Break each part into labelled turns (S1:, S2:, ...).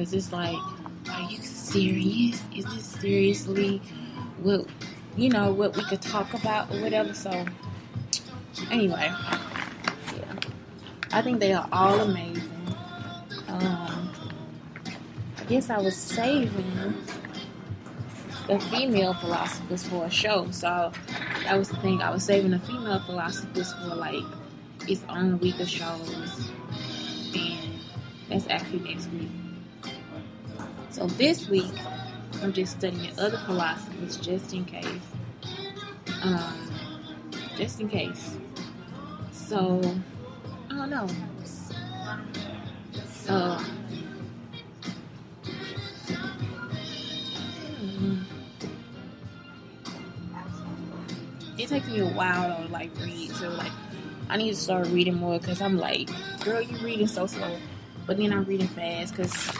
S1: because it's like, are you serious? Is this seriously what what we could talk about or whatever? So anyway, yeah, I think they are all amazing. I guess I was saving the female philosophers for a show, so that was the thing. I was saving the female philosophers for like its own week of shows, and that's actually next week. So this week, I'm just studying other philosophers just in case. So, I don't know. It takes me a while to like read, so like I need to start reading more because I'm like, girl, you reading so slow. But then I'm reading fast because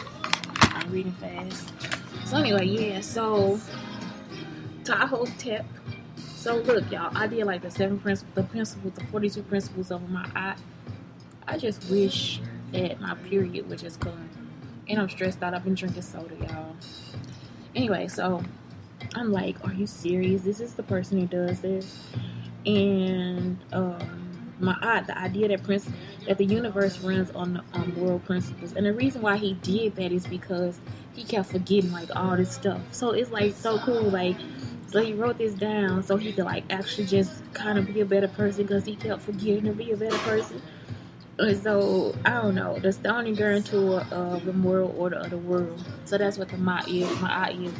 S1: I'm reading fast. So anyway, yeah, so Ptahhotep. So look, y'all, I did like the 42 principles of my I just wish that my period would just come. And I'm stressed out. I've been drinking soda, y'all. Anyway, so I'm like, are you serious? This is the person who does this? And the idea that the universe runs on world principles. And the reason why he did that is because he kept forgetting like all this stuff. So it's like so cool, like, so he wrote this down so he could like actually just kind of be a better person because he kept forgetting to be a better person. And so I don't know, the only guarantor of the moral order of the world. So that's what the Ma is. Ma is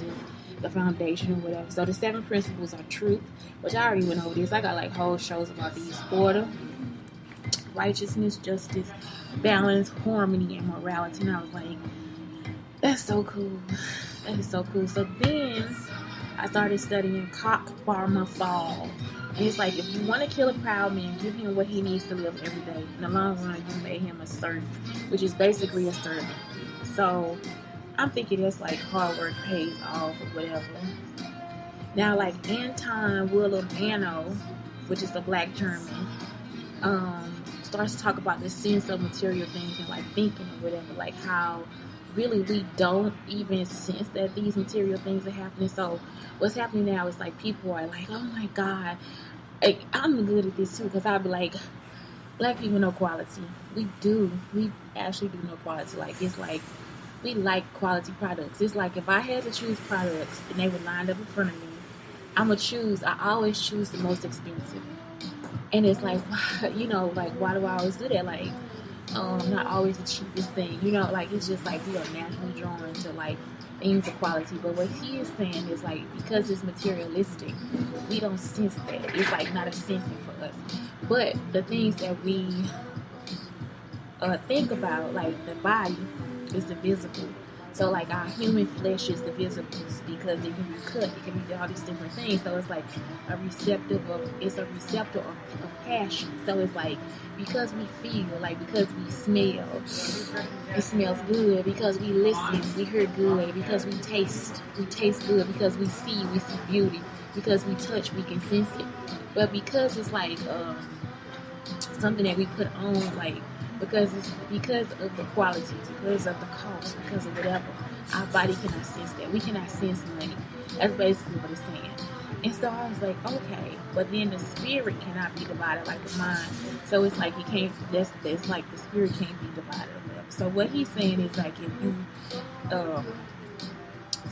S1: the foundation or whatever. So the 7 principles are truth, which I already went over this. I got like whole shows about these: order, righteousness, justice, balance, harmony, and morality. And I was like, that's so cool. That is so cool. So then I started studying Kocc, Barma, Fall. And it's like, if you want to kill a proud man, give him what he needs to live every day. In the long run, you made him a serf, which is basically a servant. So I'm thinking that's like hard work pays off or whatever. Now, like Anton Wilhelm Ano, which is a black German, starts to talk about the sense of material things and like thinking or whatever, like how really we don't even sense that these material things are happening. So what's happening now is like people are like, oh my God, like, I'm good at this too, because I'll be like, black people know quality. We actually do know quality. Like, it's like we like quality products. It's like if I had to choose products and they were lined up in front of me, I always choose the most expensive. And it's like, like, why do I always do that? Like, not always the cheapest thing, like, it's just like we are naturally drawn to like things of quality. But what he is saying is like, because it's materialistic, we don't sense that. It's like not a sensing for us. But the things that we think about, like the body, is the visible. So like our human flesh is the visible because it can be cut, it can be all these different things. So it's like a receptor of passion. So it's like, because we feel, like because we smell, it smells good. Because we listen, we hear good. Because we taste good. Because we see beauty. Because we touch, we can sense it. But because it's like something that we put on, like, because of the quality, because of the cost, because of whatever, our body cannot sense that. We cannot sense money. That's basically what it's saying. And so I was like, okay, but then the spirit cannot be divided like the mind. So it's like you can't. That's like the spirit can't be divided. So what he's saying is like, if you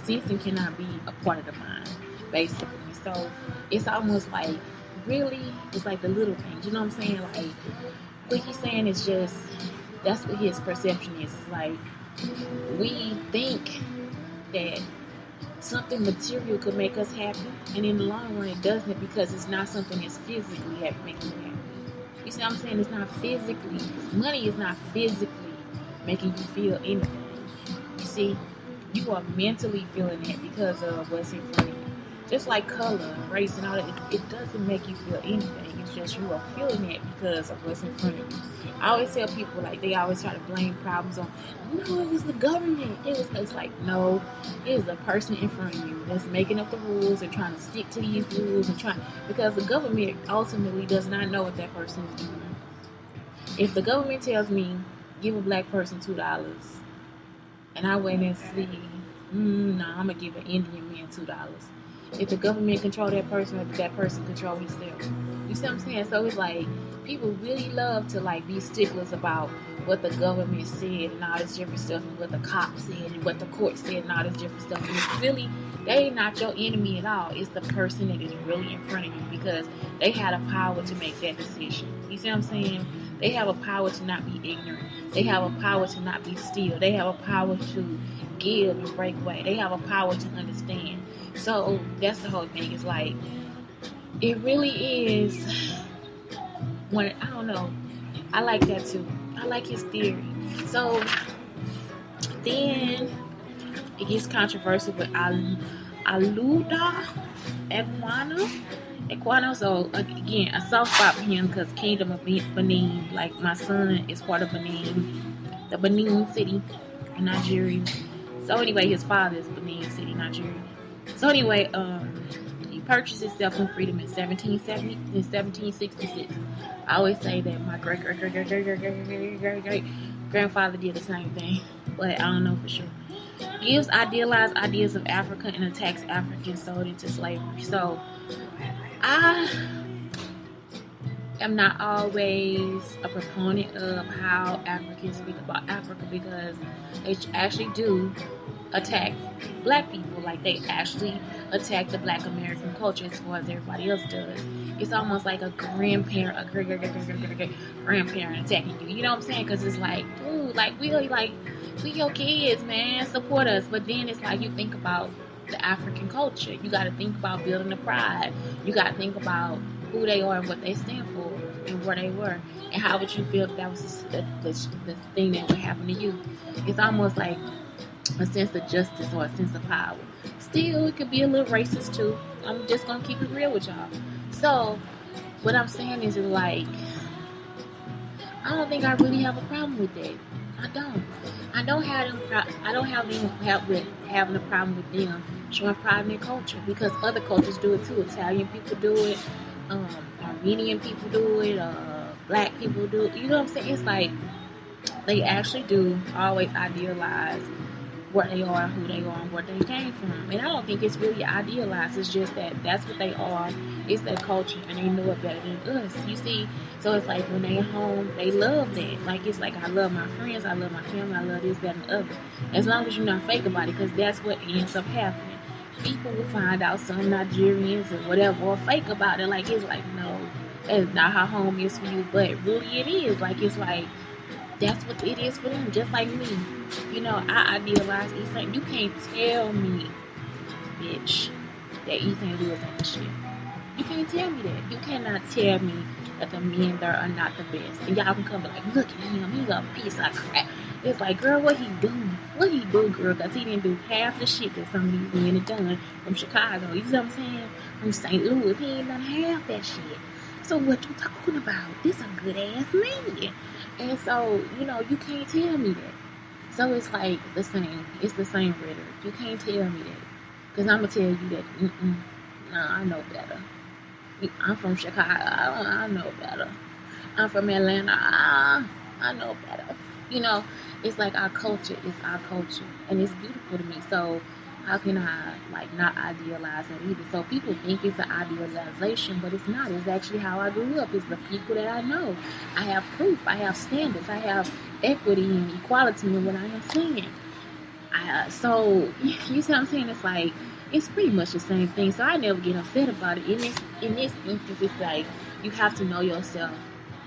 S1: sensing cannot be a part of the mind, basically. So it's almost like, really, it's like the little things. You know what I'm saying? Like, what he's saying is just, that's what his perception is. It's like, we think that something material could make us happy, and in the long run it doesn't, because it's not something that's physically making you happy. You see what I'm saying? It's not physically, money is not physically making you feel anything. You see, you are mentally feeling it because of what's in front of you. Just like color and race and all that, it doesn't make you feel anything. It's just you are feeling it because of what's in front of you. I always tell people, like, they always try to blame problems on, no, it was the government. It's like, no, it is the person in front of you that's making up the rules and trying to stick to these rules because the government ultimately does not know what that person is doing. If the government tells me, give a black person $2, and I went and see, no, I'm gonna give an Indian man $2. If the government control that person, or if that person control himself. You see what I'm saying? So it's like people really love to like be sticklers about what the government said and all this different stuff, and what the cops said and what the court said and all this different stuff. And it's really, they ain't not your enemy at all. It's the person that is really in front of you, because they had a power to make that decision. You see what I'm saying? They have a power to not be ignorant. They have a power to not be still. They have a power to give and break away. They have a power to understand. So that's the whole thing. It's like, it really is, when, I don't know, I like that too. I like his theory. So then it gets controversial with Olaudah Equiano. So again, a soft spot for him, because Kingdom of Benin, like my son is part of Benin, the Benin city in Nigeria. So anyway, his father is Benin City, Nigeria. So anyway, he purchased himself some freedom in 1770 and 1766. I always say that my great grandfather did the same thing, but I don't know for sure. Gives idealized ideas of Africa and attacks Africans sold into slavery. So I am not always a proponent of how Africans speak about Africa, because they actually do attack black people. Like, they actually attack the black American culture as far as everybody else does. It's almost like a grandparent, grandparent attacking you. You know what I'm saying? Because it's like, dude, like, we your kids, man, support us. But then it's like, you think about the African culture. You got to think about building the pride. You got to think about who they are and what they stand for and where they were. And how would you feel if that was the thing that would happen to you? It's almost like a sense of justice or a sense of power. Still, it could be a little racist too. I'm just going to keep it real with y'all. So, what I'm saying is, like, I don't think I really have a problem with that. I don't. I don't have having a problem with them showing pride in their culture, because other cultures do it too. Italian people do it, Armenian people do it, black people do it. You know what I'm saying? It's like they actually do always idealize where they are, who they are, and where they came from. And I don't think it's really idealized. It's just that that's what they are. It's their culture, and they know it better than us. You see? So it's like when they're home, they love that. Like, it's like, I love my friends, I love my family, I love this, that, and the other. As long as you're not fake about it, because that's what ends up happening. People will find out some Nigerians or whatever are fake about it. Like, it's like, no, that's not how home is for you. But really it is. Like, it's like, that's what it is for them, just like me. You know, I idealize East St. You can't tell me, bitch, that East St. Louis ain't the shit. You can't tell me that. You cannot tell me that the men there are not the best. And y'all can come be like, look at him, he's a piece of crap. It's like, girl, what he do? What he do, girl? Because he didn't do half the shit that some of these men have done from Chicago. You see what I'm saying? From St. Louis. He ain't done half that shit. So what you talking about? This a good ass man. And so, you know, you can't tell me that. So it's like the same. It's the same rhetoric. You can't tell me that. Because I'm going to tell you that, no, I know better. I'm from Chicago. I know better. I'm from Atlanta. I know better. You know, it's like our culture is our culture. And it's beautiful to me. So how can I, like, not idealize that either? So people think it's an idealization, but it's not. It's actually how I grew up. It's the people that I know. I have proof. I have standards. I have equity and equality in what I am saying. So, you see what I'm saying? It's like, it's pretty much the same thing. So I never get upset about it. In this instance, it's like, you have to know yourself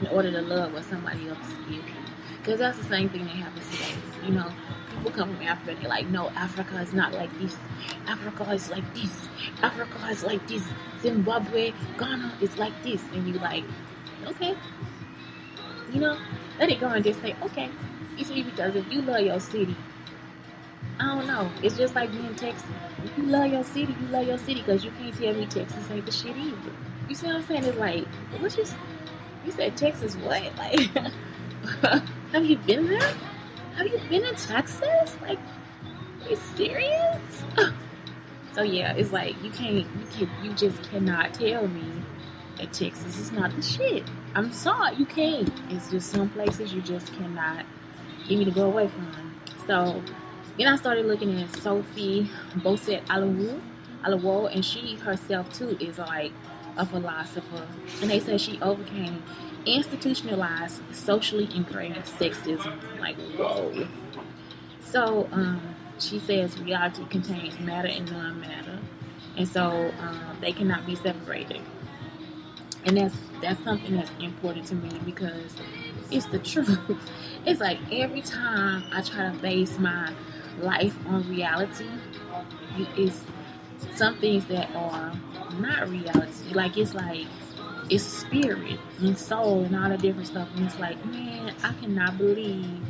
S1: in order to love what somebody else gives you. Because that's the same thing that happens today. You know, people come from Africa and they're like, no, Africa is not like this. Africa is like this. Africa is like this. Zimbabwe, Ghana is like this. And you like, okay. You know, let it go and just say, okay. You see, because if you love your city, I don't know. It's just like me in Texas. If you love your city, you love your city, because you can't tell me Texas ain't the shit either. You see what I'm saying? It's like, what you said Texas what? Like, have you been there? Have you been in Texas? Like, are you serious? So yeah, it's like you just cannot tell me that Texas is not the shit. I'm sorry, you can't. It's just some places you just cannot get me to go away from. So Then I started looking at Sophie Bosede Oluwole, and she herself too is like a philosopher. And they say she overcame institutionalized, socially ingrained sexism. Like, whoa. So she says reality contains matter and non-matter, and so they cannot be separated. And that's something that's important to me because it's the truth. It's like every time I try to base my life on reality, it's some things that are not reality. It's spirit and soul and all the different stuff. And it's like, man, I cannot believe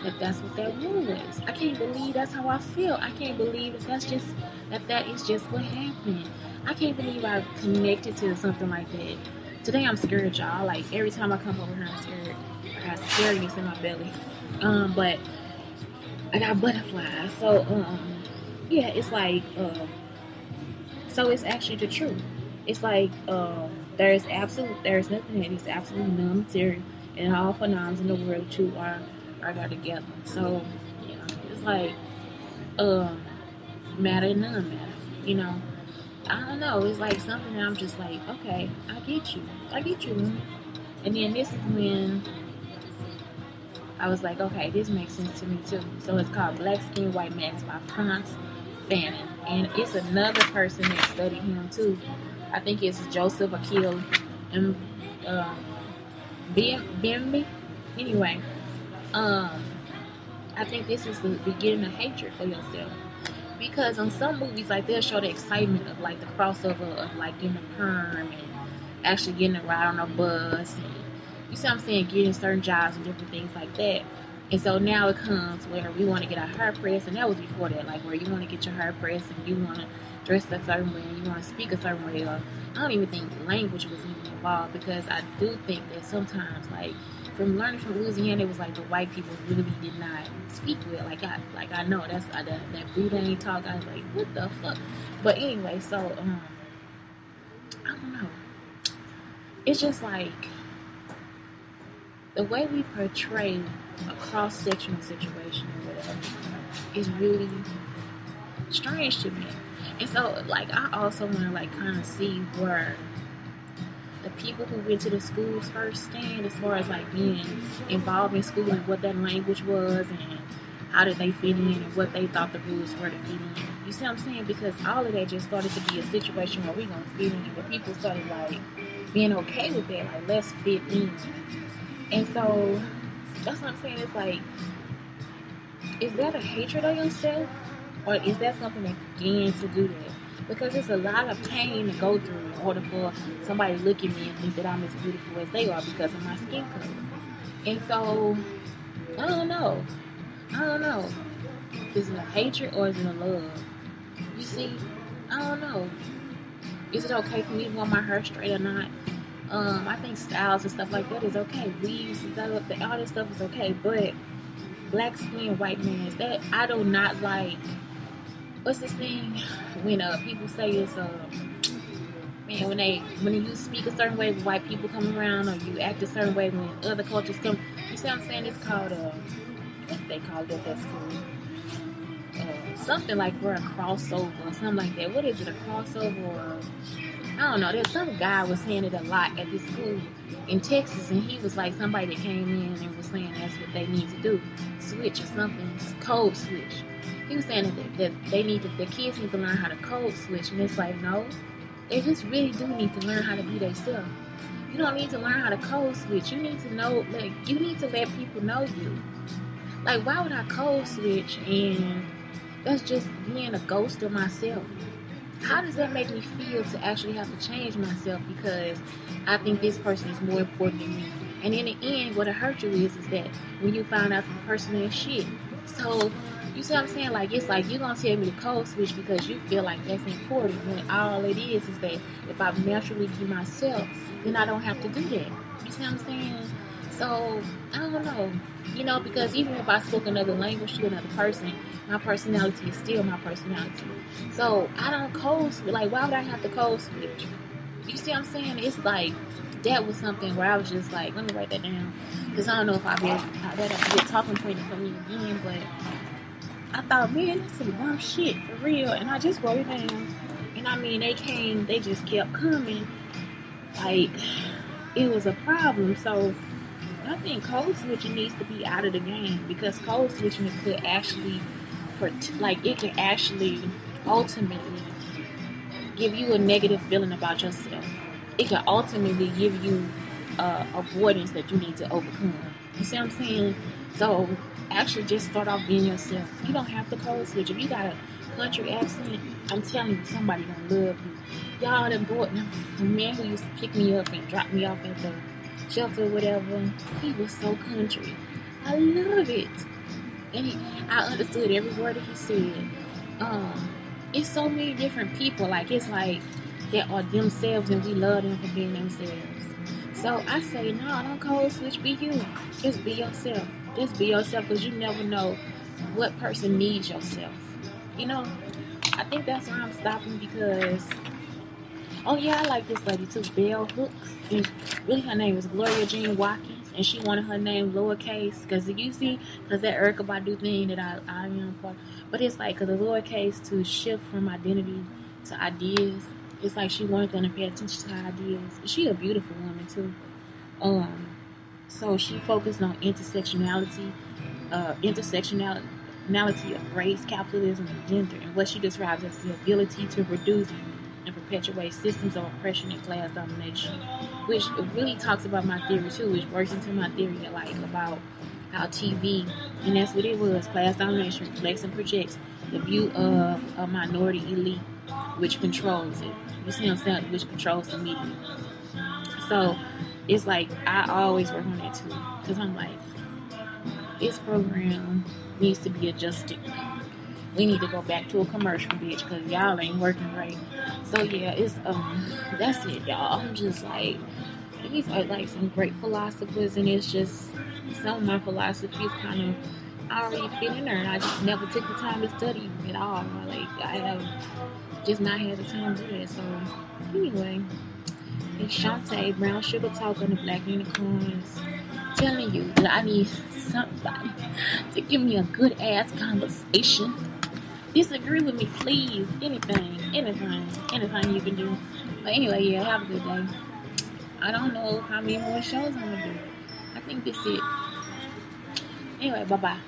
S1: that that's what that was. I can't believe that's how I feel. I can't believe that is just what happened. I can't believe I connected to something like that. Today I'm scared, y'all. Like every time I come over here, I'm scared. I got scariness in my belly. But I got butterflies. So yeah, it's like so it's actually the truth. It's like there is nothing that is absolutely non-material, and all phenomena in the world too are there together. So you know, it's like matter and non-matter. You know, I don't know. It's like something that I'm just like, okay, I get you. And then this is when I was like, okay, this makes sense to me too. So it's called Black Skin, White Mask by Frantz Fanon. And it's another person that studied him too. I think it's Joseph Akil and Bimby. Anyway, I think this is the beginning of hatred for yourself. Because on some movies, like, they'll show the excitement of, like, the crossover of, like, getting a perm and actually getting a ride on a bus. And, you see what I'm saying? Getting certain jobs and different things like that. And so now it comes where we want to get our hair pressed. And that was before that. Like, where you want to get your hair pressed and you want to dress a certain way and you want to speak a certain way. Or I don't even think language was even involved. Because I do think that sometimes, like, from learning from Louisiana, it was like the white people really did not speak well. Like I know that's that Boudin talk. I was like, what the fuck? But anyway, so I don't know. It's just like the way we portray a cross-sectional situation or whatever is really strange to me. And so, like, I also want to like kind of see where the people who went to the schools first stand as far as like being involved in school and what that language was and how did they fit in and what they thought the rules were to fit in. You see what I'm saying? Because all of that just started to be a situation where we're going to fit in. But people started like being okay with that, like, let's fit in. And so that's what I'm saying. It's like, is that a hatred of yourself? Or is that something that began to do that? Because it's a lot of pain to go through in order for somebody to look at me and think that I'm as beautiful as they are because of my skin color. And so, I don't know. Is it a hatred or is it a love? You see, I don't know. Is it okay for me to want my hair straight or not? I think styles and stuff like that is okay. Weaves and stuff, all this stuff is okay. But black skin, white man, that I do not like. What's this thing when people say it's man, when you speak a certain way when white people come around, or you act a certain way when other cultures come, you see what I'm saying? It's called what they call it at school, something like we're a crossover or something like that. What is it, a crossover? Or, I don't know. There's some guy was saying it a lot at this school in Texas, and he was like somebody that came in and was saying that's what they need to do, switch or something, code switch. He was saying that the kids need to learn how to code switch, and it's like, no, they just really do need to learn how to be themselves. You don't need to learn how to code switch. You need to know, like, you need to let people know you. Like, why would I code switch and that's just being a ghost of myself? How does that make me feel to actually have to change myself because I think this person is more important than me? And in the end, what it hurt you is that when you find out the person is shit. So, you see what I'm saying? Like, it's like you're going to tell me to code switch because you feel like that's important, when all it is that if I naturally be myself, then I don't have to do that. You see what I'm saying? So, I don't know. You know, because even if I spoke another language to another person, my personality is still my personality. So, I don't code switch. Like, why would I have to code switch? You see what I'm saying? It's like, that was something where I was just like, let me write that down. Because I don't know if I'll be talking point for me again, but I thought, man, that's some dumb shit for real. And I just wrote it down. And I mean, they just kept coming. Like, it was a problem. So I think code switching needs to be out of the game, because code switching could actually, it can actually ultimately give you a negative feeling about yourself. It can ultimately give you avoidance that you need to overcome. You see what I'm saying? So actually just start off being yourself. You don't have to code switch. If you got a country accent, I'm telling you, somebody gonna love you. Y'all, the man who used to pick me up and drop me off at the shelter or whatever, he was so country. I love it. And I understood every word that he said. It's so many different people. Like, it's like they are themselves and we love them for being themselves. So I say, no, don't code switch, be you. Just be yourself. Just be yourself, because you never know what person needs yourself. You know, I think that's why I'm stopping, because, oh yeah, I like this lady too, Bell Hooks. And really her name was Gloria Jean Watkins, and she wanted her name lowercase, because you see, because that Erykah Badu thing that I am part, but it's like, because the lowercase to shift from identity to ideas. It's like she wanted them to pay attention to her ideas. She a beautiful woman too. So she focused on intersectionality of race, capitalism, and gender, and what she describes as the ability to reduce and perpetuate systems of oppression and class domination, which really talks about my theory too, which works into my theory like about how TV, and that's what it was, class domination reflects and projects the view of a minority elite, which controls it. You see what I'm saying? Which controls the media. So it's like I always work on that too, because I'm like, this program needs to be adjusted. We need to go back to a commercial, bitch, because y'all ain't working right. So yeah, it's that's it, y'all. I'm just like, these are like some great philosophers, and it's just some of my philosophies kind of I already fit in there, and I just never took the time to study at all. Like, I have just not had the time to do that. So anyway, it's Shantae, Brown Sugar Talk on the Black Unicorns, telling you that I need somebody to give me a good ass conversation. Disagree with me, please. Anything you can do. But anyway, yeah, have a good day. I don't know how many more shows I'm gonna do. I think this is it. Anyway, bye bye.